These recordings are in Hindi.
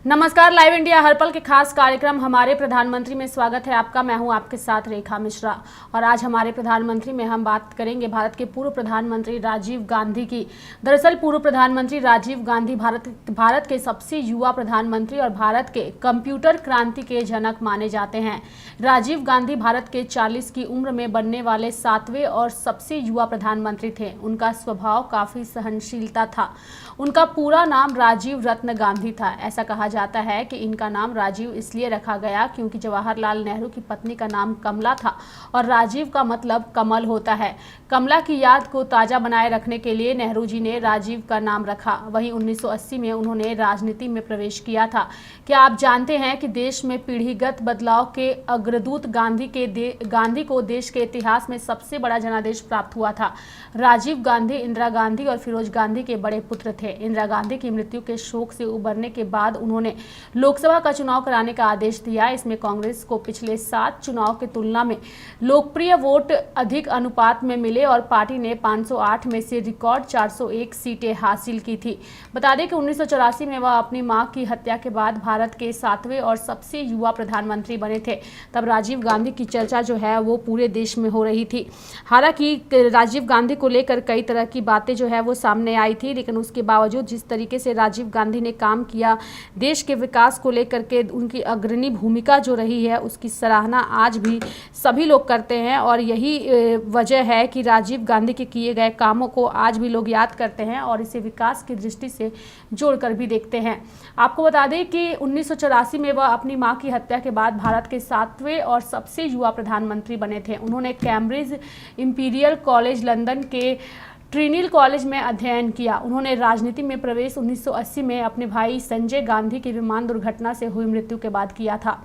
नमस्कार, लाइव इंडिया हर पल के खास कार्यक्रम हमारे प्रधानमंत्री में स्वागत है आपका। मैं हूं आपके साथ रेखा मिश्रा और आज हमारे प्रधानमंत्री में हम बात करेंगे भारत के पूर्व प्रधानमंत्री राजीव गांधी की। दरअसल पूर्व प्रधानमंत्री राजीव गांधी भारत के सबसे युवा प्रधानमंत्री और भारत के कंप्यूटर क्रांति के जनक माने जाते हैं। राजीव गांधी भारत के 40 की उम्र में बनने वाले 7वें और सबसे युवा प्रधानमंत्री थे। उनका स्वभाव काफी सहनशीलता था। उनका पूरा नाम राजीव रत्न गांधी था। ऐसा कहा जाता है कि इनका नाम राजीव इसलिए रखा गया क्योंकि जवाहरलाल नेहरू की पत्नी का नाम कमला था और राजीव का मतलब कमल होता है। कमला की याद को ताजा बनाए रखने के लिए नेहरू जी ने राजीव का नाम रखा। वहीं 1980 में उन्होंने राजनीति में प्रवेश किया था। क्या आप जानते हैं कि देश में पीढ़ीगत बदलाव के अग्रदूत गांधी को देश के इतिहास में सबसे बड़ा जनादेश प्राप्त हुआ था। राजीव गांधी इंदिरा गांधी और फिरोज गांधी के बड़े पुत्र थे। इंदिरा गांधी की मृत्यु के शोक से उबरने के बाद उन्होंने लोकसभा का चुनाव कराने का आदेश दिया। इसमें कांग्रेस को पिछले 7 चुनाव की तुलना में लोकप्रिय वोट अधिक अनुपात में मिले और पार्टी ने 508 में से रिकॉर्ड 401 सीटें हासिल की थी। बता दें कि 1984 में वह अपनी मां की हत्या के बाद भारत के 7वें और सबसे युवा प्रधानमंत्री बने थे। तब राजीव गांधी की चर्चा जो है वो पूरे देश में हो रही थी। हालांकि राजीव गांधी को लेकर कई तरह की बातें जो है वो सामने आई थी, लेकिन उसके बावजूद जिस तरीके से राजीव गांधी ने काम किया, देश के विकास को लेकर के उनकी अग्रणी भूमिका जो रही है उसकी सराहना आज भी सभी लोग करते हैं और यही वजह है कि राजीव गांधी के किए गए कामों को आज भी लोग याद करते हैं और इसे विकास की दृष्टि से जोड़कर भी देखते हैं। आपको बता दें कि 1984 में वह अपनी मां की हत्या के बाद भारत के 7वें और सबसे युवा प्रधानमंत्री बने थे। उन्होंने कैम्ब्रिज इंपीरियल कॉलेज लंदन के ट्रिनिटी कॉलेज में अध्ययन किया। उन्होंने राजनीति में प्रवेश 1980 में अपने भाई संजय गांधी की विमान दुर्घटना से हुई मृत्यु के बाद किया था।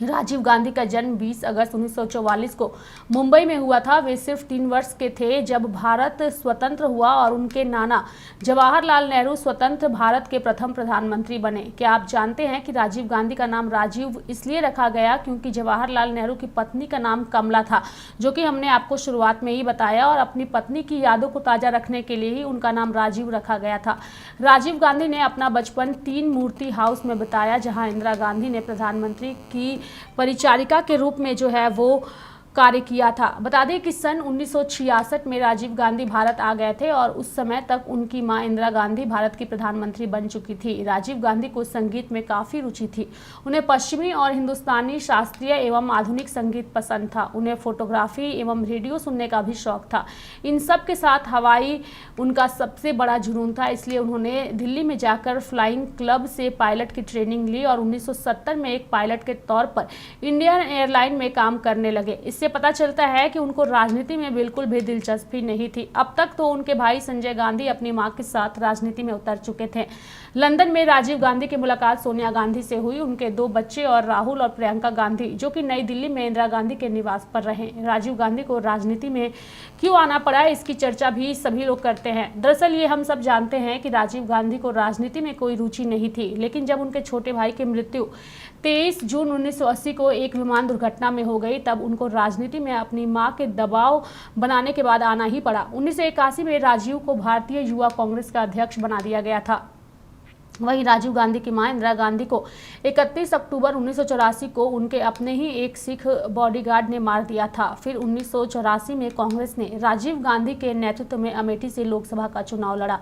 राजीव गांधी का जन्म 20 अगस्त 1944 को मुंबई में हुआ था। वे सिर्फ 3 वर्ष के थे जब भारत स्वतंत्र हुआ और उनके नाना जवाहरलाल नेहरू स्वतंत्र भारत के प्रथम प्रधानमंत्री बने। क्या आप जानते हैं कि राजीव गांधी का नाम राजीव इसलिए रखा गया क्योंकि जवाहरलाल नेहरू की पत्नी का नाम कमला था, जो कि हमने आपको शुरुआत में ही बताया, और अपनी पत्नी की यादों को ताजा रखने के लिए ही उनका नाम राजीव रखा गया था। राजीव गांधी ने अपना बचपन 3 मूर्ति हाउस में बिताया, जहां इंदिरा गांधी ने प्रधानमंत्री की परिचारिका के रूप में जो है वो कार्य किया था। बता दें कि सन 1966 में राजीव गांधी भारत आ गए थे और उस समय तक उनकी मां इंदिरा गांधी भारत की प्रधानमंत्री बन चुकी थी। राजीव गांधी को संगीत में काफ़ी रुचि थी। उन्हें पश्चिमी और हिंदुस्तानी शास्त्रीय एवं आधुनिक संगीत पसंद था। उन्हें फोटोग्राफी एवं रेडियो सुनने का भी शौक था। इन सब के साथ हवाई उनका सबसे बड़ा जुनून था, इसलिए उन्होंने दिल्ली में जाकर फ्लाइंग क्लब से पायलट की ट्रेनिंग ली और 1970 में एक पायलट के तौर पर इंडियन एयरलाइन में काम करने लगे। इससे पता चलता है कि उनको राजनीति में बिल्कुल भी दिलचस्पी नहीं थी। अब तक तो उनके भाई संजय गांधी अपनी मां के साथ राजनीति में उतर चुके थे। लंदन में राजीव गांधी की मुलाकात सोनिया गांधी से हुई। उनके 2 बच्चे और राहुल और प्रियंका गांधी, जो कि नई दिल्ली में इंदिरा गांधी के निवास पर रहे। राजीव गांधी को राजनीति में क्यों आना पड़ा, इसकी चर्चा भी सभी लोग करते हैं। दरअसल ये हम सब जानते हैं कि राजीव गांधी को राजनीति में कोई रुचि नहीं थी, लेकिन जब उनके छोटे भाई की मृत्यु 23 जून 1980 को एक विमान दुर्घटना में हो गई, तब उनको राजनीति में अपनी मां के दबाव बनाने के बाद आना ही पड़ा। 1981 में राजीव को भारतीय युवा कांग्रेस का अध्यक्ष बना दिया गया था। वहीं राजीव गांधी की मां इंदिरा गांधी को 31 अक्टूबर 1984 को उनके अपने ही एक सिख बॉडीगार्ड ने मार दिया था। फिर 1984 में कांग्रेस ने राजीव गांधी के नेतृत्व में अमेठी से लोकसभा का चुनाव लड़ा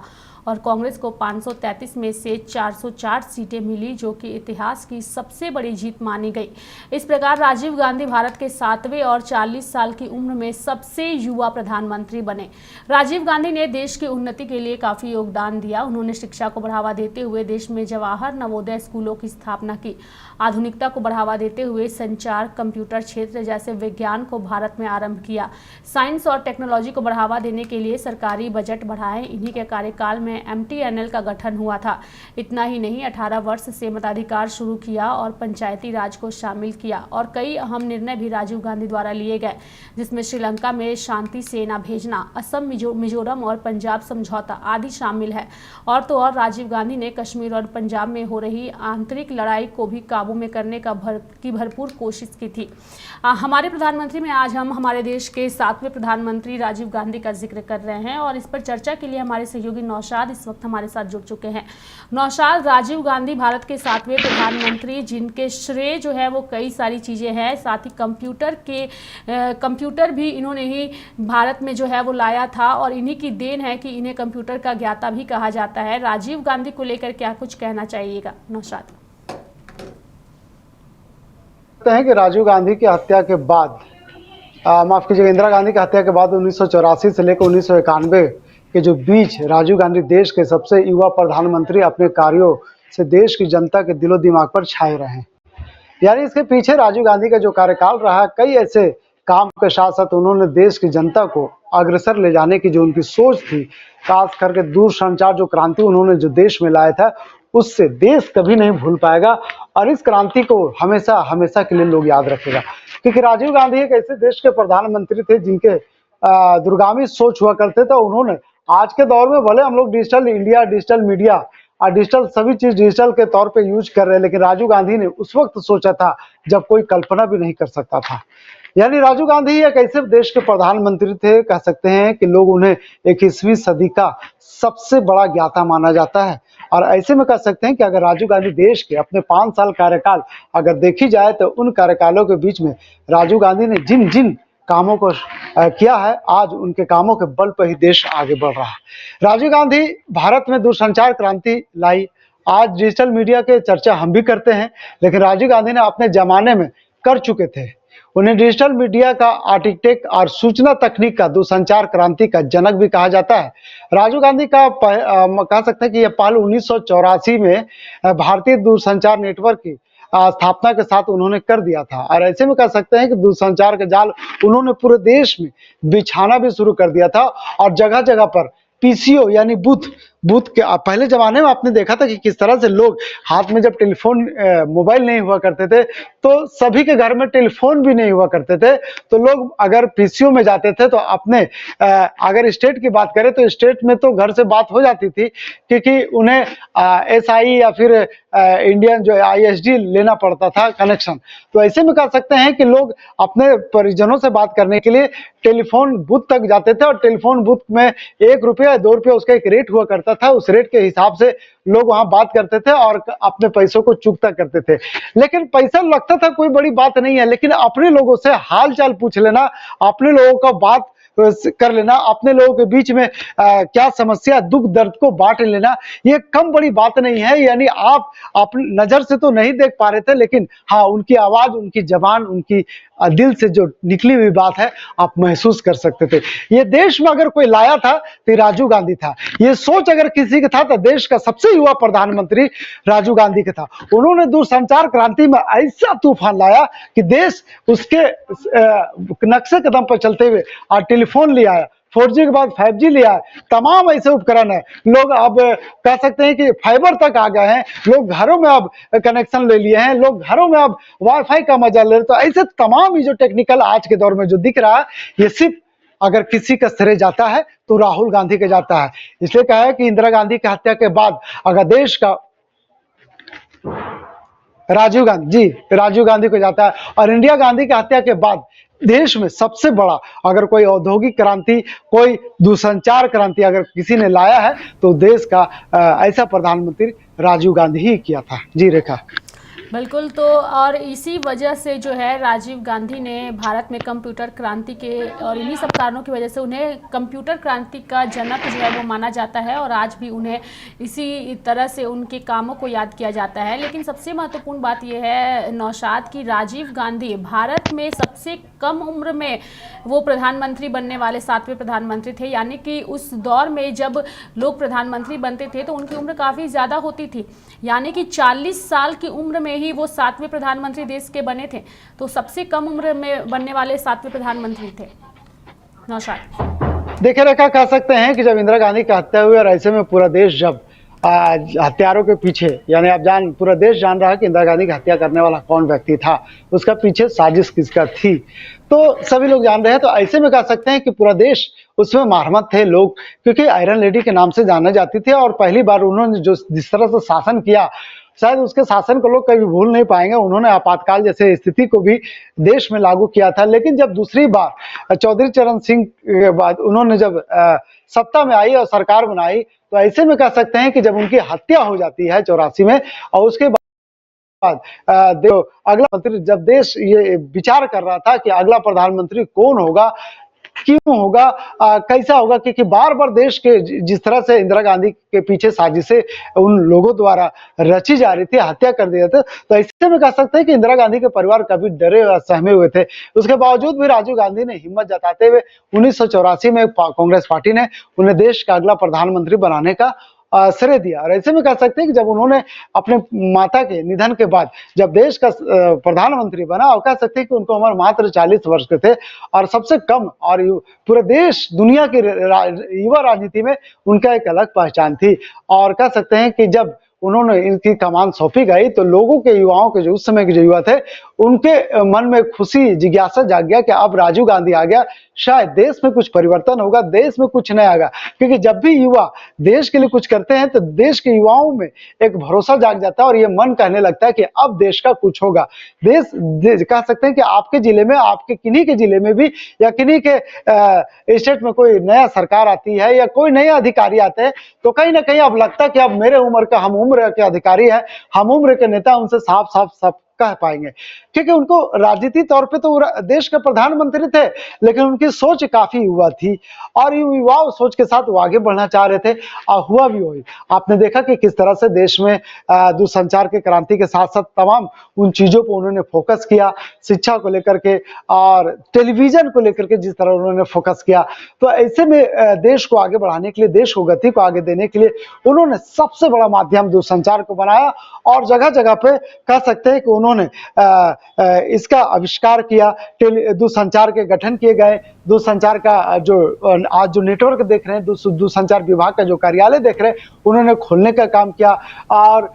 और कांग्रेस को 533 में से 404 सीटें मिली, जो कि इतिहास की सबसे बड़ी जीत मानी गई। इस प्रकार राजीव गांधी भारत के 7वें और 40 साल की उम्र में सबसे युवा प्रधानमंत्री बने। राजीव गांधी ने देश की उन्नति के लिए काफी योगदान दिया। उन्होंने शिक्षा को बढ़ावा देते हुए देश में जवाहर नवोदय स्कूलों की स्थापना की। आधुनिकता को बढ़ावा देते हुए संचार, कंप्यूटर क्षेत्र जैसे विज्ञान को भारत में आरंभ किया। साइंस और टेक्नोलॉजी को बढ़ावा देने के लिए सरकारी बजट बढ़ाए। इन्हीं के कार्यकाल में MTNL का गठन हुआ था। इतना ही नहीं, 18 वर्ष से मताधिकार शुरू किया और पंचायती राज को शामिल किया और कई अहम निर्णय भी राजीव गांधी द्वारा लिए गए, जिसमें श्रीलंका में शांति सेना भेजना, असम, मिजोरम और पंजाब समझौता आदि शामिल है। और तो और राजीव गांधी ने कश्मीर कश्मीर और पंजाब में हो रही आंतरिक लड़ाई को भी काबू में करने की भरपूर कोशिश की थी। हमारे प्रधानमंत्री में आज हम हमारे देश के 7वें प्रधानमंत्री राजीव गांधी का जिक्र कर रहे हैं और इस पर चर्चा के लिए हमारे सहयोगी नौशाद इस वक्त हमारे साथ जुड़ चुके हैं। नौशाद, राजीव गांधी भारत के 7वें प्रधानमंत्री, जिनके श्रेय जो है वो कई सारी चीज़ें हैं, साथ ही कंप्यूटर भी इन्होंने ही भारत में जो है वो लाया था और इन्हीं की देन है कि इन्हें कंप्यूटर का ज्ञाता भी कहा जाता है। राजीव गांधी को लेकर क्या कुछ कहना चाहिएगा नौशाद? हैं कि राजीव गांधी की हत्या के बाद, माफ कीजिएगा, इंदिरा गांधी की हत्या के बाद 1984 से लेकर 1991 के जो बीच राजीव गांधी देश के सबसे युवा प्रधानमंत्री अपने कार्यों से देश की जनता के दिलो दिमाग पर छाए रहे। यानी इसके पीछे राजीव गांधी का जो कार्यकाल रहा, कई ऐसे काम के साथ साथ उन्होंने देश की जनता को अग्रसर ले जाने की जो उनकी सोच थी, खास करके दूरसंचार जो क्रांति उन्होंने जो देश में लाया था, उससे देश कभी नहीं भूल पाएगा और इस क्रांति को हमेशा हमेशा के लिए लोग याद रखेगा। क्योंकि राजीव गांधी एक ऐसे देश के प्रधानमंत्री थे जिनके दूरगामी सोच हुआ करते थे। उन्होंने आज के दौर में भले हम लोग डिजिटल इंडिया, डिजिटल मीडिया और डिजिटल सभी चीज डिजिटल के तौर पे यूज कर रहे हैं, लेकिन राजीव गांधी ने उस वक्त सोचा था जब कोई कल्पना भी नहीं कर सकता था। यानी राजीव गांधी एक ऐसे देश के प्रधानमंत्री थे, कह सकते हैं कि लोग उन्हें 21वीं सदी का सबसे बड़ा ज्ञाता माना जाता है। और ऐसे में कह सकते हैं कि अगर राजीव गांधी देश के अपने 5 साल कार्यकाल अगर देखी जाए तो उन कार्यकालों के बीच में राजीव गांधी ने जिन जिन कामों को किया है, आज उनके कामों के बल पर ही देश आगे बढ़ रहा है। राजीव गांधी भारत में दूरसंचार क्रांति लाई। आज डिजिटल मीडिया के चर्चा हम भी करते हैं, लेकिन राजीव गांधी ने अपने जमाने में कर चुके थे। उन्हें डिजिटल मीडिया का आर्किटेक्ट और सूचना तकनीक का दूरसंचार क्रांति का जनक भी कहा जाता है। राजीव गांधी का कह सकते हैं कि यह पहल 1984 में भारतीय दूरसंचार नेटवर्क की स्थापना के साथ उन्होंने कर दिया था। और ऐसे में कह सकते हैं कि दूरसंचार का जाल उन्होंने पूरे देश में बिछाना भी शुरू कर दिया था और जगह जगह पर पीसीओ यानी बूथ के पहले जमाने में आपने देखा था कि किस तरह से लोग हाथ में, जब टेलीफोन मोबाइल नहीं हुआ करते थे तो सभी के घर में टेलीफोन भी नहीं हुआ करते थे, तो लोग अगर पीसीओ में जाते थे तो अपने अगर स्टेट की बात करें तो स्टेट में तो घर से बात हो जाती थी, क्योंकि उन्हें एसआई या फिर इंडियन जो आईएसडी लेना पड़ता था कनेक्शन। तो ऐसे में कह सकते हैं कि लोग अपने परिजनों से बात करने के लिए टेलीफोन बूथ तक जाते थे और टेलीफोन बूथ में 1 रुपया 2 रुपया उसका एक रेट हुआ करता था। उस रेट के हिसाब से लोग वहां बात करते थे और अपने पैसों को चुकता करते थे। लेकिन पैसा लगता था कोई बड़ी बात नहीं है, लेकिन अपने लोगों से हाल चाल पूछ लेना, अपने लोगों का बात कर लेना, अपने लोगों के बीच में क्या समस्या, दुख दर्द को बांट लेना, ये कम बड़ी बात नहीं है। यानी आप अपनी नजर से तो नहीं देख पा रहे थे, लेकिन हाँ, उनकी आवाज, उनकी जबान, उनकी दिल से जो निकली हुई बात है आप महसूस कर सकते थे। ये देश में अगर कोई लाया था तो राजीव गांधी था। ये सोच अगर किसी का था तो देश का सबसे युवा प्रधानमंत्री राजीव गांधी का था। उन्होंने दूरसंचार क्रांति में ऐसा तूफान लाया कि देश उसके नक्शे कदम पर चलते हुए और टेलीफोन ले आया, 4G के बाद 5G लिया है, तमाम ऐसे उपकरण है। लोग अब कह सकते हैं कि फाइबर तक आ गए हैं, लोग घरों में अब कनेक्शन ले लिए हैं, लोग घरों में अब वाईफाई का मजा ले रहे। तो ऐसे तमाम ये जो टेक्निकल आज के दौर में जो दिख रहा है, ये सिर्फ अगर किसी का श्रेय जाता है तो राहुल गांधी के जाता है। इसलिए कहा है कि इंदिरा गांधी की हत्या के बाद अगर देश का राजीव गांधी को जाता है और इंदिरा गांधी की हत्या के बाद देश में सबसे बड़ा अगर कोई औद्योगिक क्रांति, कोई दूरसंचार क्रांति अगर किसी ने लाया है तो देश का ऐसा प्रधानमंत्री राजीव गांधी ही किया था। जी रेखा। बिल्कुल, तो और इसी वजह से जो है राजीव गांधी ने भारत में कंप्यूटर क्रांति के और इन्हीं सब कारणों की वजह से उन्हें कंप्यूटर क्रांति का जनक जो है वो माना जाता है और आज भी उन्हें इसी तरह से उनके कामों को याद किया जाता है। लेकिन सबसे महत्वपूर्ण बात यह है नौशाद की राजीव गांधी भारत में सबसे कम उम्र में वो प्रधानमंत्री बनने वाले 7वें प्रधानमंत्री थे। यानी कि उस दौर में जब लोग प्रधानमंत्री बनते थे तो उनकी उम्र काफ़ी ज़्यादा होती थी, यानी कि 40 साल की उम्र में ही वो 7वें प्रधानमंत्री देश के बने थे। तो सबसे कम उम्र में बनने वाले 7वें प्रधानमंत्री थे नौशाद। देखिए रेखा, कह सकते हैं कि जब इंदिरा गांधी की हत्या हुई और ऐसे में पूरा देश जब हत्यारों के पीछे, यानी आप पूरा देश जान रहा है कि इंदिरा गांधी की हत्या करने वाला कौन व्यक्ति था, उसका पीछे साजिश किसका थी, तो सभी लोग जान रहे हैं। तो ऐसे में कह सकते हैं कि पूरा देश उसमें मारमत थे लोग, क्योंकि आयरन लेडी के नाम से जाना जाती थी और पहली बार उन्होंने जो जिस तरह से शासन किया, शायद उसके शासन को लोग कभी भूल नहीं पाएंगे। उन्होंने आपातकाल जैसे स्थिति को भी देश में लागू किया था। लेकिन जब दूसरी बार चौधरी चरण सिंह के बाद उन्होंने जब सत्ता में आई और सरकार बनाई, तो ऐसे में कह सकते हैं कि जब उनकी हत्या हो जाती है 84 में, और उसके बाद अगला मंत्री, जब देश ये विचार कर रहा था कि अगला प्रधानमंत्री कौन होगा, क्यों होगा, कैसा होगा, क्योंकि बार बार देश के जिस तरह से इंदिरा गांधी के पीछे साजिशें उन लोगों द्वारा रची जा रही थी, हत्या कर दिए थे, तो ऐसे में कह सकते हैं कि इंदिरा गांधी के परिवार कभी डरे और सहमे हुए थे। उसके बावजूद भी राजीव गांधी ने हिम्मत जताते हुए 1984 में कांग्रेस पार्टी ने उन्हें देश का अगला प्रधानमंत्री बनाने का श्रेय दिया। और ऐसे में कह सकते हैं कि जब उन्होंने अपने माता के निधन के बाद जब देश का प्रधानमंत्री बना, और कह सकते हैं कि उनको उम्र मात्र 40 वर्ष के थे, और सबसे कम और पूरे देश दुनिया की युवा राजनीति में उनका एक अलग पहचान थी। और कह सकते हैं कि जब उन्होंने इनकी कमान सौंपी गई, तो लोगों के, युवाओं के, जो उस समय के जो युवा थे, उनके मन में खुशी, जिज्ञासा जाग गया कि अब राजीव गांधी आ गया, शायद देश में कुछ परिवर्तन होगा, देश में कुछ नया आएगा। क्योंकि जब भी युवा देश के लिए कुछ करते हैं तो देश के युवाओं में एक भरोसा जाग जाता है और ये मन कहने लगता है कि अब देश का कुछ होगा। कह सकते हैं कि आपके जिले में, आपके किन्हीं के जिले में भी, या किन्हीं के स्टेट में कोई नया सरकार आती है या कोई नए अधिकारी आते हैं, तो कहीं ना कहीं अब लगता है कि अब मेरे उम्र का, हम उम्र के अधिकारी हैं, हम उम्र के नेता उनसे साफ साफ सब कह पाएंगे। क्योंकि उनको राजनीति तौर पे तो देश के प्रधानमंत्री थे, लेकिन उनकी सोच काफी युवा थी और युवा सोच के साथ वो आगे बढ़ना चाह रहे थे, और हुआ भी वही। आपने देखा कि किस तरह से देश में दूरसंचार के क्रांति के साथ साथ तमाम उन चीजों पर उन्होंने फोकस किया, शिक्षा को लेकर के और टेलीविजन को लेकर के जिस तरह उन्होंने फोकस किया। तो ऐसे में देश को आगे बढ़ाने के लिए, देश को गति को आगे देने के लिए उन्होंने सबसे बड़ा माध्यम दूरसंचार को बनाया, और जगह जगह पे कह सकते हैं कि उन्होंने इसका आविष्कार किया। दूरसंचार के गठन किए गए, दूरसंचार का जो आज जो नेटवर्क देख रहे हैं, दूरसंचार विभाग का जो कार्यालय देख रहे हैं, उन्होंने खोलने का काम किया। और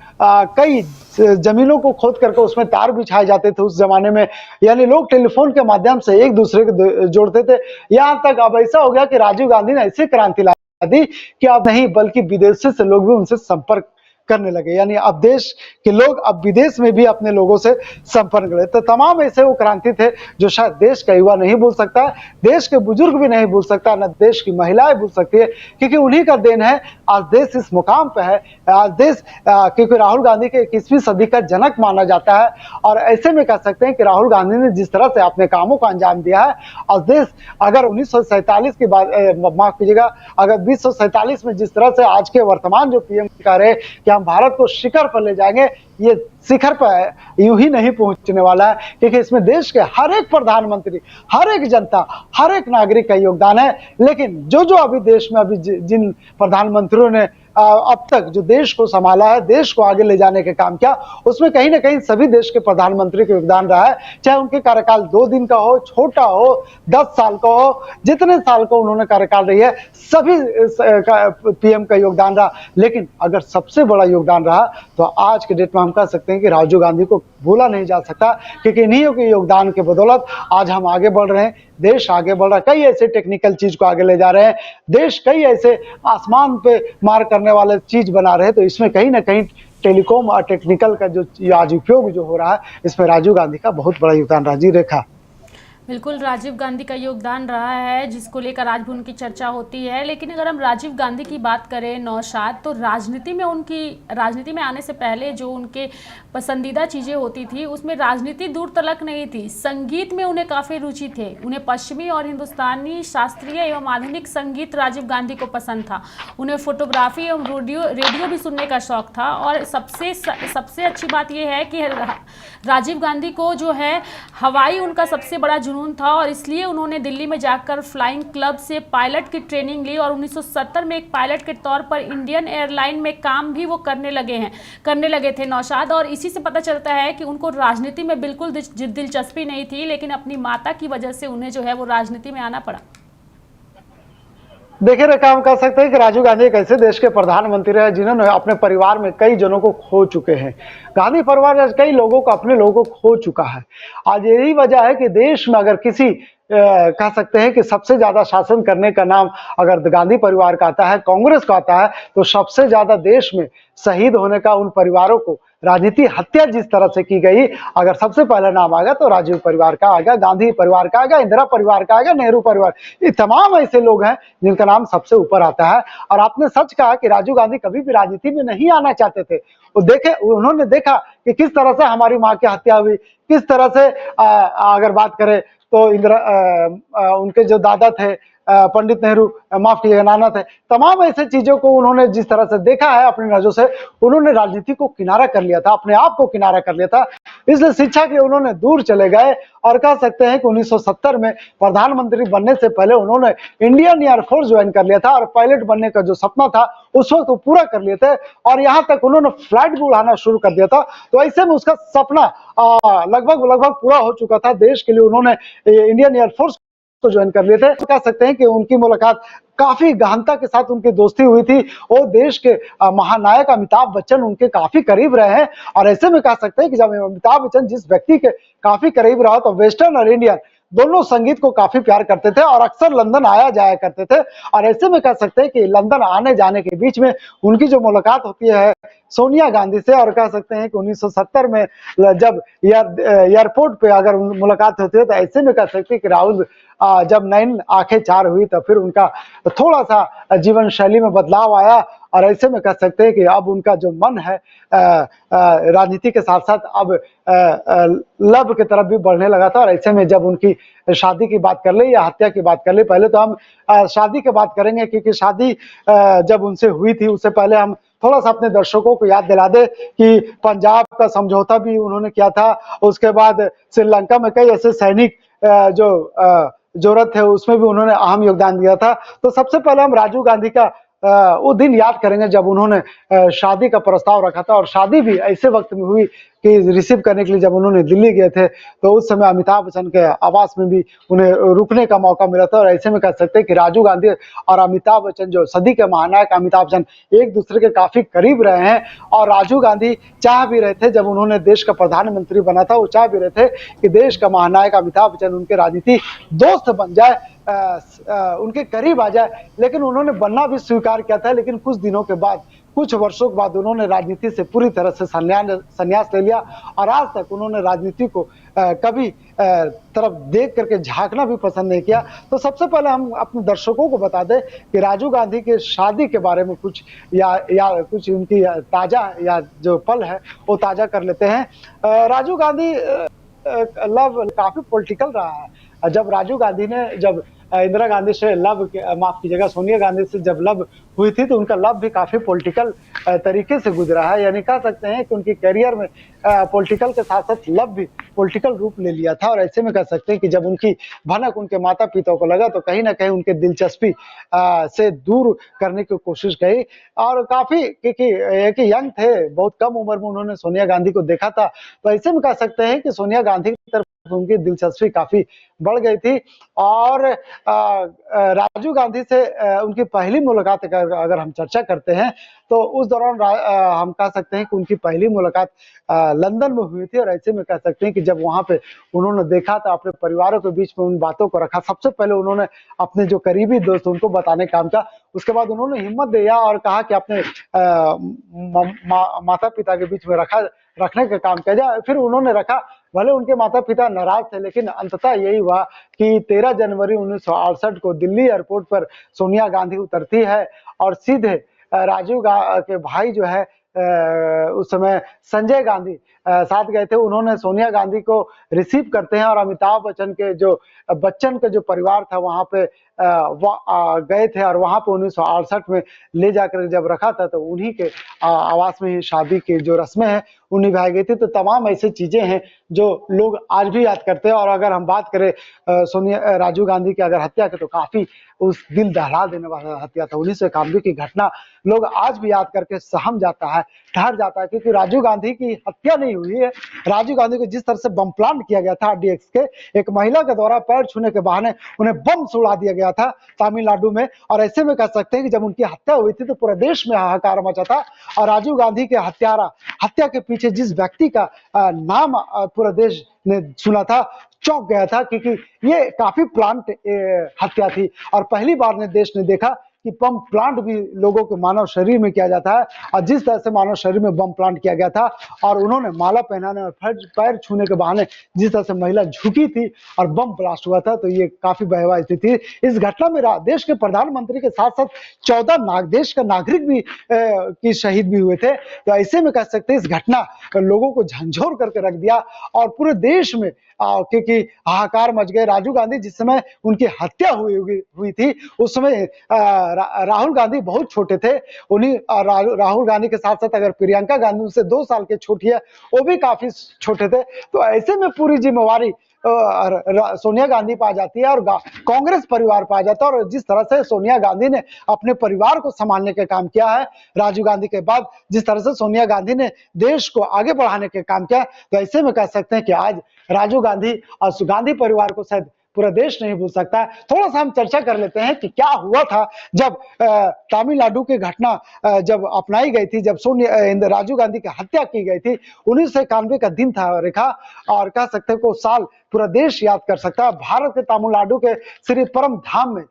कई जमीनों को खोद करके उसमें तार बिछाए जाते थे उस जमाने में, यानी लोग टेलीफोन के माध्यम से एक दूसरे को जोड़ते थे। यहाँ तक अब ऐसा हो गया कि राजीव गांधी ने ऐसी क्रांति ला दी कि अब नहीं, बल्कि विदेश से लोग भी उनसे संपर्क करने लगे, यानी अब देश के लोग अब विदेश में भी अपने लोगों से संपर्क करे। तो तमाम ऐसे वो क्रांति थे जो शायद देश का युवा नहीं भूल सकता, देश के बुजुर्ग भी नहीं भूल सकता, न देश की महिलाएं भूल सकती है, क्योंकि उन्हीं का देन है आज देश इस मुकाम पे है। आज देश, क्योंकि राहुल गांधी के 21वीं सदी का जनक माना जाता है, और ऐसे में कह सकते हैं कि राहुल गांधी ने जिस तरह से अपने कामों को अंजाम दिया है, और देश अगर 1947 के बाद, माफ कीजिएगा, अगर 2047 में जिस तरह से आज के वर्तमान जो पीएम कह रहे कि हम भारत को शिखर पर ले जाएंगे, ये शिखर पर यूं ही नहीं पहुंचने वाला है, क्योंकि इसमें देश के हर एक प्रधानमंत्री, हर एक जनता, हर एक नागरिक का योगदान है। लेकिन जो जो अभी देश में अभी जिन प्रधानमंत्रियों ने अब तक जो देश को संभाला है, देश को आगे ले जाने का काम किया, उसमें कहीं ना कहीं सभी देश के प्रधानमंत्री का योगदान रहा है। चाहे उनके कार्यकाल 2 दिन का हो, छोटा हो, 10 साल का हो, जितने साल का उन्होंने कार्यकाल रही है, सभी पीएम का योगदान रहा। लेकिन अगर सबसे बड़ा योगदान रहा तो आज के डेट में हम कह सकते हैं कि राजीव गांधी को भूला नहीं जा सकता, क्योंकि इन्हीं के योगदान के बदौलत आज हम आगे बढ़ रहे हैं, देश आगे बढ़ रहा है। कई ऐसे टेक्निकल चीज को आगे ले जा रहे हैं, देश कई ऐसे आसमान पे मार करने वाले चीज बना रहे हैं। तो इसमें कहीं ना कहीं टेलीकॉम और टेक्निकल का जो आज उपयोग जो हो रहा है, इसमें राजीव गांधी का बहुत बड़ा योगदान रहा। जी रेखा। बिल्कुल, राजीव गांधी का योगदान रहा है, जिसको लेकर आज भी उनकी चर्चा होती है। लेकिन अगर हम राजीव गांधी की बात करें नौशाद, तो राजनीति में आने से पहले जो उनके पसंदीदा चीज़ें होती थी, उसमें राजनीति दूर तलक नहीं थी। संगीत में उन्हें काफ़ी रुचि थे, उन्हें पश्चिमी और हिंदुस्तानी शास्त्रीय एवं आधुनिक संगीत राजीव गांधी को पसंद था। उन्हें फोटोग्राफी एवं रेडियो भी सुनने का शौक था। और सबसे अच्छी बात यह है कि राजीव गांधी को जो है हवाई उनका सबसे बड़ा जुनून था, और इसलिए उन्होंने दिल्ली में जाकर फ्लाइंग क्लब से पायलट की ट्रेनिंग ली, और 1970 में एक पायलट के तौर पर इंडियन एयरलाइन में काम भी वो करने लगे थे नौशाद। और इसी से पता चलता है कि उनको राजनीति में बिल्कुल दिलचस्पी नहीं थी, लेकिन अपनी माता की वजह से उन्हें जो है वो राजनीति में आना पड़ा। देखिए रेखा, हम कह सकते हैं कि राजीव गांधी एक ऐसे देश के प्रधानमंत्री रहे जिन्होंने अपने परिवार में कई जनों को खो चुके हैं। गांधी परिवार आज कई लोगों को, अपने लोगों को खो चुका है। आज यही वजह है कि देश में अगर किसी कह सकते हैं कि सबसे ज्यादा शासन करने का नाम अगर गांधी परिवार का आता है, कांग्रेस का आता है, तो सबसे ज्यादा देश में शहीद होने का उन परिवारों को, राजनीति हत्या जिस तरह से की गई, अगर सबसे पहला नाम आएगा तो राजीव परिवार का आएगा, गांधी परिवार का आएगा, इंदिरा परिवार का आएगा, नेहरू परिवार। ये तमाम ऐसे लोग हैं जिनका नाम सबसे ऊपर आता है। और आपने सच कहा कि राजीव गांधी कभी भी राजनीति में नहीं आना चाहते थे। वो देखे, उन्होंने देखा कि किस तरह से हमारी माँ की हत्या हुई, किस तरह से अगर बात करें तो उनके जो दादा थे पंडित नेहरू, माफ कीजिएगा नाना थे, तमाम ऐसे चीजों को उन्होंने जिस तरह से देखा है अपनी नजरों से, उन्होंने राजनीति को किनारा कर लिया था, अपने आप को किनारा कर लिया था। इसलिए शिक्षा के लिए उन्होंने दूर चले गए और कह सकते हैं कि 1970 में प्रधानमंत्री बनने से पहले उन्होंने इंडियन एयरफोर्स ज्वाइन कर लिया था और पायलट बनने का जो सपना था उस वक्त वो पूरा कर लिए थे और यहाँ तक उन्होंने फ्लाइट भी उड़ाना शुरू कर दिया था। तो ऐसे में उसका सपना लगभग पूरा हो चुका था। देश के लिए उन्होंने इंडियन एयरफोर्स को ज्वाइन कर लिए थे। कह सकते हैं कि उनकी मुलाकात काफी गहनता के साथ उनकी दोस्ती हुई थी। वो देश के महानायक अमिताभ बच्चन उनके काफी करीब रहे हैं और ऐसे में कह सकते हैं कि जब अमिताभ बच्चन जिस व्यक्ति के काफी करीब रहा तो वेस्टर्न और इंडियन दोनों संगीत को काफी प्यार करते थे और अक्सर लंदन आया जाया करते थे। और ऐसे में कह सकते हैं कि लंदन आने जाने के बीच में उनकी जो मुलाकात होती है सोनिया गांधी से, और कह सकते हैं कि 1970 में जब एयरपोर्ट पे अगर मुलाकात होती है तो ऐसे में कह सकते हैं कि राहुल जब नैन आंखें चार हुई तो फिर उनका थोड़ा सा जीवन शैली में बदलाव आया और ऐसे में कह सकते हैं कि अब उनका जो मन है राजनीति के साथ साथ अब लव की तरफ भी बढ़ने लगा था। और ऐसे में जब उनकी शादी की बात कर ले या हत्या की बात कर ले, पहले तो हम शादी की बात करेंगे क्योंकि शादी जब उनसे हुई थी उससे पहले हम थोड़ा सा अपने दर्शकों को याद दिला दे कि पंजाब का समझौता भी उन्होंने किया था। उसके बाद श्रीलंका में कई ऐसे सैनिक जो जरूरत है उसमें भी उन्होंने अहम योगदान दिया था। तो सबसे पहले हम राजीव गांधी का वो दिन याद करेंगे जब उन्होंने शादी का प्रस्ताव रखा था और शादी भी ऐसे वक्त में हुई कि रिसीव करने के लिए जब उन्होंने दिल्ली गए थे तो उस समय अमिताभ बच्चन के आवास में भी उन्हें रुकने का मौका मिला था। और ऐसे में कह सकते हैं कि राजीव गांधी और अमिताभ बच्चन, जो सदी के महानायक अमिताभ बच्चन, एक दूसरे के काफी करीब रहे हैं। और राजीव गांधी चाह भी रहे थे, जब उन्होंने देश का प्रधानमंत्री बना था, वो चाह भी रहे थे कि देश का महानायक अमिताभ बच्चन उनके राजनीति दोस्त बन जाए, उनके करीब आ जाए। लेकिन उन्होंने बनना भी स्वीकार किया था। लेकिन कुछ दिनों के बाद, कुछ वर्षों के बाद उन्होंने राजनीति से पूरी तरह से संन्यास ले लिया और आज तक उन्होंने राजनीति को कभी तरफ देख करके झांकना भी पसंद नहीं किया। तो सबसे पहले हम अपने दर्शकों को बता दें कि राजीव गांधी के शादी के बारे में कुछ या कुछ उनकी ताजा या जो पल है वो ताजा कर लेते हैं। राजीव गांधी लव काफी पॉलिटिकल रहा है। जब राजीव गांधी ने जब इंदिरा गांधी से माफ कीजिएगा, सोनिया गांधी से जब लव हुई थी तो उनका लव भी काफी पॉलिटिकल तरीके से गुजरा है। यानी कह सकते हैं कि उनकी करियर में पॉलिटिकल के साथ साथ लव भी पॉलिटिकल रूप ले लिया था। और ऐसे में कह सकते हैं कि जब उनकी भनक उनके माता पिता को लगा तो कहीं ना कहीं उनके दिलचस्पी से दूर करने की कोशिश की। और काफी, क्योंकि एक यंग थे, बहुत कम उम्र में उन्होंने सोनिया गांधी को देखा था, तो ऐसे में कह सकते हैं कि सोनिया गांधी की तरफ उनकी दिलचस्पी काफी बढ़ गई थी। और राजीव गांधी से उनकी पहली मुलाकात अगर हम चर्चा करते हैं तो उस दौरान हम कह सकते हैं कि उनकी पहली मुलाकात लंदन में हुई थी। और ऐसे में कह सकते हैं कि जब वहां पे उन्होंने देखा था, अपने परिवारों के बीच में उन बातों को रखा, सबसे पहले उन्होंने अपने जो करीबी दोस्त उनको बताने का काम किया। उसके बाद उन्होंने हिम्मत दिया और कहा कि अपने माता पिता के बीच में रखने का काम किया जाए। फिर उन्होंने रखा, भले उनके माता पिता नाराज थे, लेकिन अंततः यही हुआ कि 13 जनवरी 1968 को दिल्ली एयरपोर्ट पर सोनिया गांधी उतरती है और सीधे राजीव के भाई जो है उस समय संजय गांधी साथ गए थे, उन्होंने सोनिया गांधी को रिसीव करते हैं और अमिताभ बच्चन के जो परिवार था वहां पे गए थे और वहां पे 1968 में ले जाकर जब रखा था तो उन्हीं के आवास में ही शादी की जो रस्में हैं वो निभाई गई थी। तो तमाम ऐसी चीजें हैं जो लोग आज भी याद करते हैं। और अगर हम बात करें राजीव गांधी की अगर हत्या की, तो काफी उस दिल दहला देने वाला हत्या था। 1991 की घटना लोग आज भी याद करके सहम जाता है, ठहर जाता है, क्योंकि राजीव गांधी की हत्या नहीं हुई है। राजीव गांधी को जिस तरह से बम प्लांट किया गया था आरडीएक्स के, एक महिला के द्वारा पैर छूने के बहाने उन्हें बम से उड़ा दिया गया था तमिलनाडु में। और ऐसे में कह सकते हैं कि जब उनकी हत्या हुई थी तो पूरे देश में हाहाकार मचा था। और राजीव गांधी के हत्या के पीछे जिस व्यक्ति का नाम पूरा देश ने सुना था, चौंक गया था, क्योंकि ये काफी प्लांट हत्या थी। और पहली बार ने देश ने देखा कि बम प्लांट भी लोगों के मानव शरीर में किया जाता है। और जिस तरह से मानव शरीर में बम प्लांट किया गया था और उन्होंने माला पहनाने और पैर छूने के बहाने जिस तरह से महिला झुकी थी और बम ब्लास्ट हुआ था, तो ये काफी भयावह स्थिति थी। इस घटना में देश के प्रधानमंत्री के साथ साथ 14 देश का नागरिक भी की शहीद भी हुए थे। तो ऐसे में कह सकते हैं इस घटना लोगों को झंझोर करके रख दिया और पूरे देश में क्योंकि हाहाकार मच गए। राजीव गांधी जिस समय उनकी हत्या हुई थी उस समय राहुल गांधी बहुत छोटे थे। उन्हीं राहुल गांधी के साथ साथ अगर प्रियंका गांधी उनसे 2 साल के छोटी है, वो भी काफी छोटे थे। तो ऐसे में पूरी जिम्मेवारी सोनिया गांधी पा जाती है और कांग्रेस परिवार पा जाता है। और जिस तरह से सोनिया गांधी ने अपने परिवार को संभालने का काम किया है राजीव गांधी के बाद, जिस तरह से सोनिया गांधी ने देश को आगे बढ़ाने का काम किया, तो ऐसे में कह सकते हैं कि आज राजीव गांधी और गांधी परिवार को शायद पूरा देश नहीं भूल सकता। थोड़ा सा हम चर्चा कर लेते हैं कि क्या हुआ था जब तमिलनाडु की घटना जब अपनाई गई थी, जब राजीव गांधी की हत्या की गई थी। 1991 का दिन था रेखा, और कह सकते हैं को साल पूरा देश याद कर सकता है। भारत के तमिलनाडु के श्री परम धाम में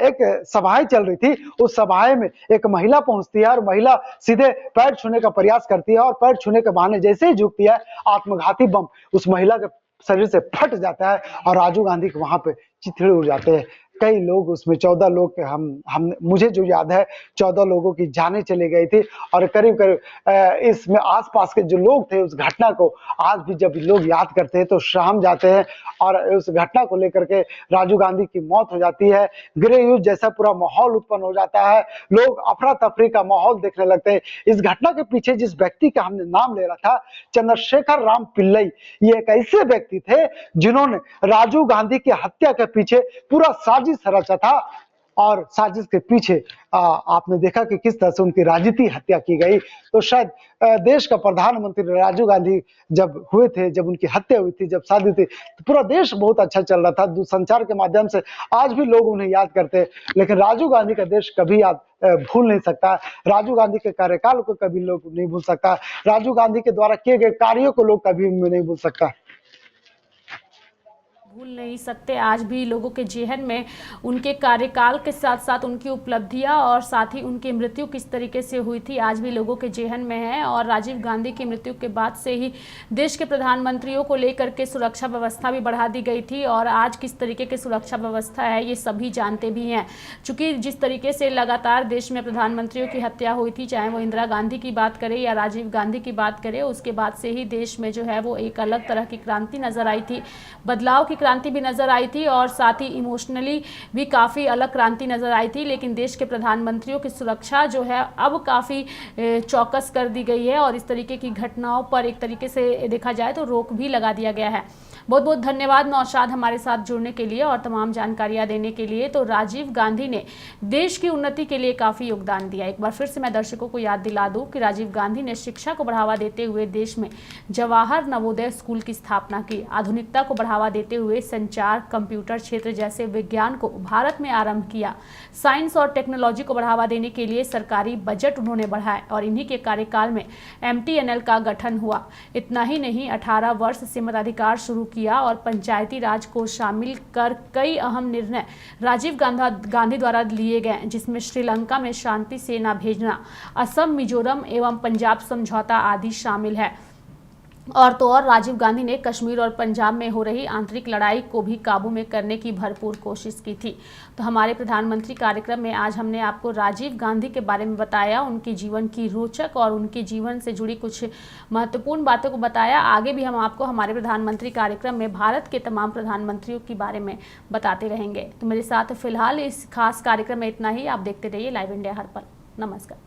एक सभाएं चल रही थी। उस सभाएं में एक महिला पहुंचती है और महिला सीधे पैर छूने का प्रयास करती है और पैर छूने के बहाने जैसे ही झुकती है, आत्मघाती बम उस महिला के शरीर से फट जाता है और राजीव गांधी के वहां पे चिथड़े उड़ जाते हैं। कई लोग उसमें 14 लोग के हम मुझे जो याद है 14 लोगों की जानें चली गई थी। और करीब करीब इसमें आसपास के जो लोग थे उस घटना को आज भी जब लोग याद करते हैं तो सहम जाते हैं। और उस घटना को लेकर के राजीव गांधी की मौत हो जाती है, गृह युद्ध जैसा पूरा माहौल उत्पन्न हो जाता है, लोग अफरा तफरी का माहौल देखने लगते हैं। इस घटना के पीछे जिस व्यक्ति का हमने नाम ले रहा था, चंद्रशेखर राम पिल्लई, ये एक ऐसे व्यक्ति थे जिन्होंने राजीव गांधी की हत्या के पीछे पूरा साजिश रचा था। और साजिश के पीछे आपने देखा कि किस तरह से उनकी राजनीतिक हत्या की गई। तो शायद देश का प्रधानमंत्री राजीव गांधी जब हुए थे, जब उनकी हत्या हुई थी, जब शादी थी, तो पूरा देश बहुत अच्छा चल रहा था। दूरसंचार के माध्यम से आज भी लोग उन्हें याद करते हैं, लेकिन राजीव गांधी का देश कभी याद भूल नहीं सकता। राजीव गांधी के कार्यकाल को कभी लोग नहीं भूल सकता। राजीव गांधी के द्वारा किए गए कार्यों को लोग कभी नहीं भूल सकता। भूल नहीं सकते। आज भी लोगों के जेहन में उनके कार्यकाल के साथ साथ उनकी उपलब्धियां और साथ ही उनकी मृत्यु किस तरीके से हुई थी आज भी लोगों के जेहन में है। और राजीव गांधी की मृत्यु के बाद से ही देश के प्रधानमंत्रियों को लेकर के सुरक्षा व्यवस्था भी बढ़ा दी गई थी। और आज किस तरीके की सुरक्षा व्यवस्था है ये सभी जानते भी हैं, चूँकि जिस तरीके से लगातार देश में प्रधानमंत्रियों की हत्या हुई थी, चाहे वो इंदिरा गांधी की बात करें या राजीव गांधी की बात करें, उसके बाद से ही देश में जो है वो एक अलग तरह की क्रांति नजर आई थी, बदलाव की क्रांति भी नजर आई थी और साथ ही इमोशनली भी काफ़ी अलग क्रांति नजर आई थी। लेकिन देश के प्रधानमंत्रियों की सुरक्षा जो है अब काफ़ी चौकस कर दी गई है और इस तरीके की घटनाओं पर एक तरीके से देखा जाए तो रोक भी लगा दिया गया है। बहुत बहुत धन्यवाद नौशाद हमारे साथ जुड़ने के लिए और तमाम जानकारियां देने के लिए। तो राजीव गांधी ने देश की उन्नति के लिए काफ़ी योगदान दिया। एक बार फिर से मैं दर्शकों को याद दिला दूं कि राजीव गांधी ने शिक्षा को बढ़ावा देते हुए देश में जवाहर नवोदय स्कूल की स्थापना की, आधुनिकता को बढ़ावा देते हुए संचार, कंप्यूटर क्षेत्र जैसे विज्ञान को भारत में आरंभ किया, साइंस और टेक्नोलॉजी को बढ़ावा देने के लिए सरकारी बजट उन्होंने बढ़ाए और इन्हीं के कार्यकाल में MTNL का गठन हुआ। इतना ही नहीं, 18 वर्ष से मताधिकार शुरू किया और पंचायती राज को शामिल कर कई अहम निर्णय राजीव गांधी द्वारा लिए गए, जिसमें श्रीलंका में शांति सेना भेजना, असम, मिजोरम एवं पंजाब समझौता आदि शामिल है। और तो और राजीव गांधी ने कश्मीर और पंजाब में हो रही आंतरिक लड़ाई को भी काबू में करने की भरपूर कोशिश की थी। तो हमारे प्रधानमंत्री कार्यक्रम में आज हमने आपको राजीव गांधी के बारे में बताया, उनके जीवन की रोचक और उनके जीवन से जुड़ी कुछ महत्वपूर्ण बातों को बताया। आगे भी हम आपको हमारे प्रधानमंत्री कार्यक्रम में भारत के तमाम प्रधानमंत्रियों के बारे में बताते रहेंगे। तो मेरे साथ फिलहाल इस खास कार्यक्रम में इतना ही। आप देखते रहिए लाइव इंडिया हर पल। नमस्कार।